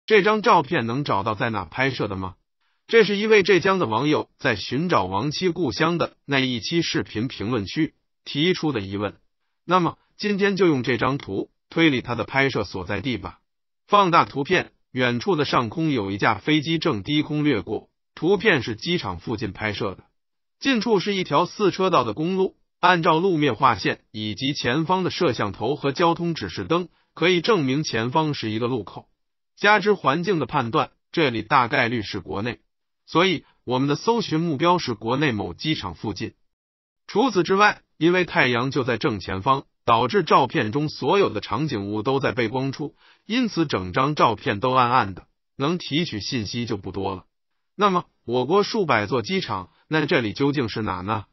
这张照片能找到在哪拍摄的吗？这是一位浙江的网友在寻找亡妻故乡的那一期视频评论区提出的疑问。那么今天就用这张图推理他的拍摄所在地吧。放大图片，远处的上空有一架飞机正低空掠过，图片是机场附近拍摄的。近处是一条4车道的公路，按照路面划线以及前方的摄像头和交通指示灯，可以证明前方是一个路口。加之环境的判断，这里大概率是国内，所以我们的搜寻目标是国内某机场附近。除此之外，因为太阳就在正前方，导致照片中所有的场景物都在背光处，因此整张照片都暗暗的，能提取信息就不多了。那么我国数百座机场，那这里究竟是哪呢？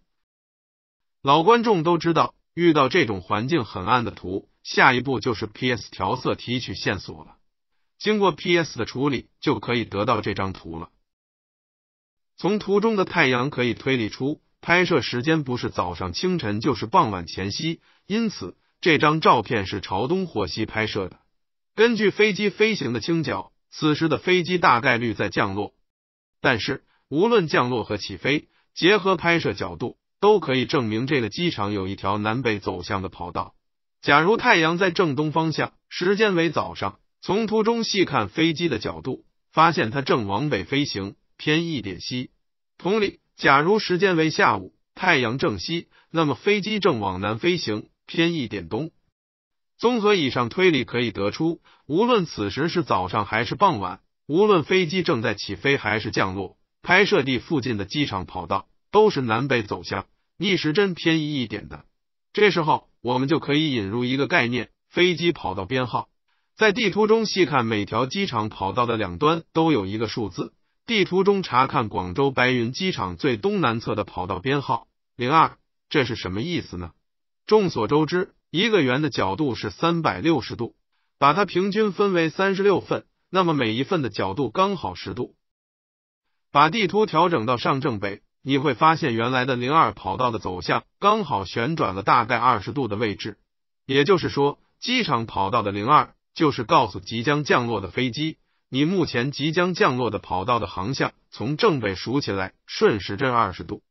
老观众都知道，遇到这种环境很暗的图，下一步就是 PS 调色提取线索了。经过 PS 的处理，就可以得到这张图了。从图中的太阳可以推理出，拍摄时间不是早上清晨就是傍晚前夕，因此这张照片是朝东或西拍摄的。根据飞机飞行的倾角，此时的飞机大概率在降落。但是无论降落和起飞，结合拍摄角度，都可以证明这个机场有一条南北走向的跑道。假如太阳在正东方向，时间为早上，从图中细看飞机的角度，发现它正往北飞行，偏一点西。同理，假如时间为下午，太阳正西，那么飞机正往南飞行，偏一点东。综合以上推理可以得出，无论此时是早上还是傍晚，无论飞机正在起飞还是降落，拍摄地附近的机场跑道都是南北走向，逆时针偏移一点的。这时候我们就可以引入一个概念，飞机跑道编号。在地图中细看每条机场跑道的两端都有一个数字，地图中查看广州白云机场最东南侧的跑道编号02，这是什么意思呢？众所周知，一个圆的角度是360度，把它平均分为36份，那么每一份的角度刚好10度。把地图调整到上正北，你会发现原来的02跑道的走向刚好旋转了大概20度的位置，也就是说，机场跑道的02就是告诉即将降落的飞机，你目前即将降落的跑道的航向从正北数起来顺时针20度。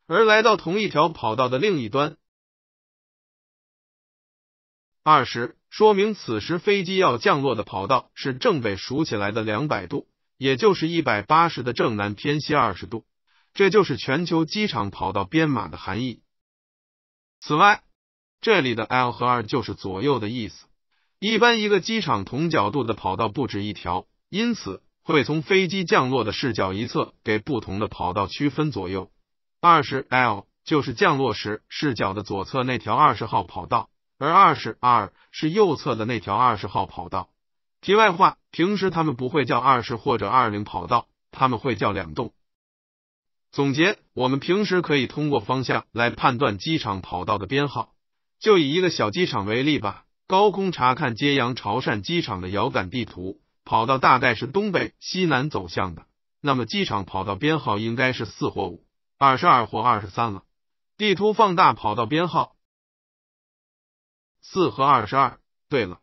而来到同一条跑道的另一端20，说明此时飞机要降落的跑道是正北数起来的200度，也就是180的正南偏西20度，这就是全球机场跑道编码的含义。此外，这里的 L 和2就是左右的意思。一般一个机场同角度的跑道不止一条，因此会从飞机降落的视角一侧给不同的跑道区分左右。20L 就是降落时视角的左侧那条20号跑道，而20R 是右侧的那条20号跑道。题外话，平时他们不会叫20或者20跑道，他们会叫两栋。总结，我们平时可以通过方向来判断机场跑道的编号。就以一个小机场为例吧，高空查看揭阳潮汕机场的遥感地图，跑道大概是东北西南走向的，那么机场跑道编号应该是4或5、22或23了。地图放大跑道编号4和22，对了，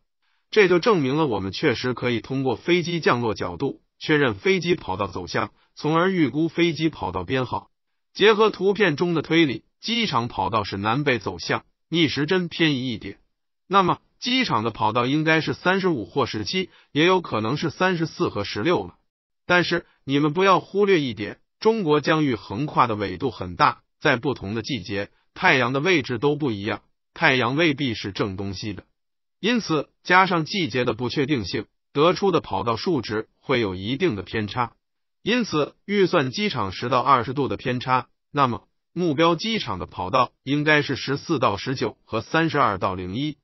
这就证明了我们确实可以通过飞机降落角度确认飞机跑道走向，从而预估飞机跑道编号。结合图片中的推理，机场跑道是南北走向，逆时针偏移一点，那么机场的跑道应该是35或17，也有可能是34和16了。但是你们不要忽略一点，中国疆域横跨的纬度很大，在不同的季节，太阳的位置都不一样，太阳未必是正东西的，因此加上季节的不确定性，得出的跑道数值会有一定的偏差。因此预算机场10到20度的偏差，那么目标机场的跑道应该是14到19和32到01。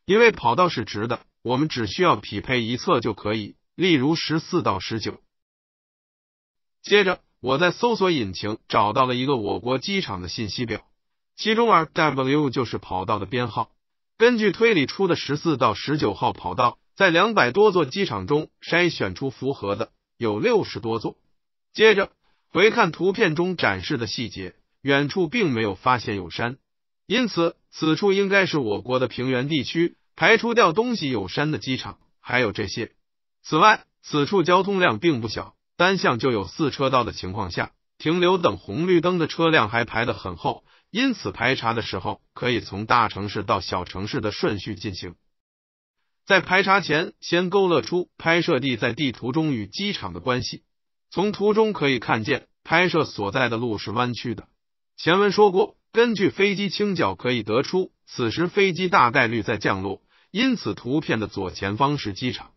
因为跑道是直的，我们只需要匹配一侧就可以，例如14到19。接着我在搜索引擎找到了一个我国机场的信息表，其中 RW 就是跑道的编号。根据推理出的14到19号跑道，在200多座机场中筛选出符合的有60多座。接着回看图片中展示的细节，远处并没有发现有山，因此此处应该是我国的平原地区，排除掉东西有山的机场，还有这些此外，此处交通量并不小，单向就有4车道的情况下，停留等红绿灯的车辆还排得很厚，因此排查的时候可以从大城市到小城市的顺序进行。在排查前，先勾勒出拍摄地在地图中与机场的关系。从图中可以看见，拍摄所在的路是弯曲的。前文说过，根据飞机倾角可以得出，此时飞机大概率在降落，因此图片的左前方是机场。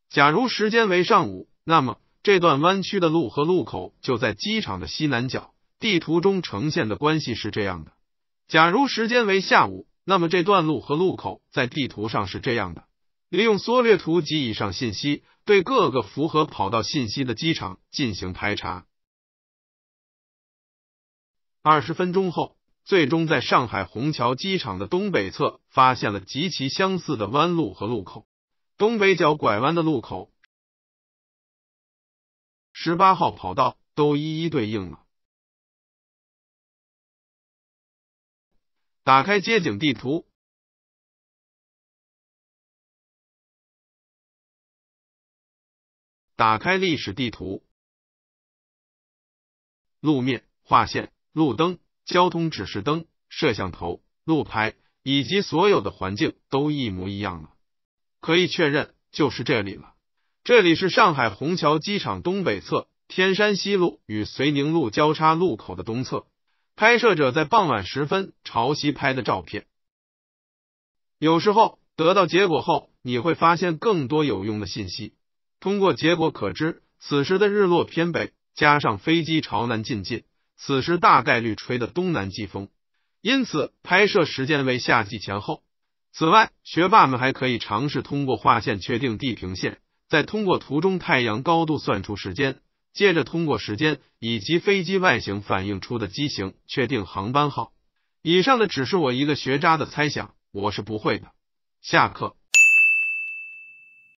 假如时间为上午，那么这段弯曲的路和路口就在机场的西南角，地图中呈现的关系是这样的。假如时间为下午，那么这段路和路口在地图上是这样的。利用缩略图及以上信息，对各个符合跑道信息的机场进行排查。20分钟后，最终在上海虹桥机场的东北侧发现了极其相似的弯路和路口。东北角拐弯的路口18号跑道都一一对应了。打开街景地图，打开历史地图，路面、划线、路灯、交通指示灯、摄像头、路牌以及所有的环境都一模一样了。可以确认，就是这里了。这里是上海虹桥机场东北侧天山西路与绥宁路交叉路口的东侧，拍摄者在傍晚时分朝西拍的照片。有时候得到结果后，你会发现更多有用的信息。通过结果可知，此时的日落偏北，加上飞机朝南进近，此时大概率吹的东南季风，因此拍摄时间为夏季前后。此外，学霸们还可以尝试通过画线确定地平线，再通过图中太阳高度算出时间，接着通过时间以及飞机外形反映出的机型确定航班号。以上的只是我一个学渣的猜想，我是不会的。下课。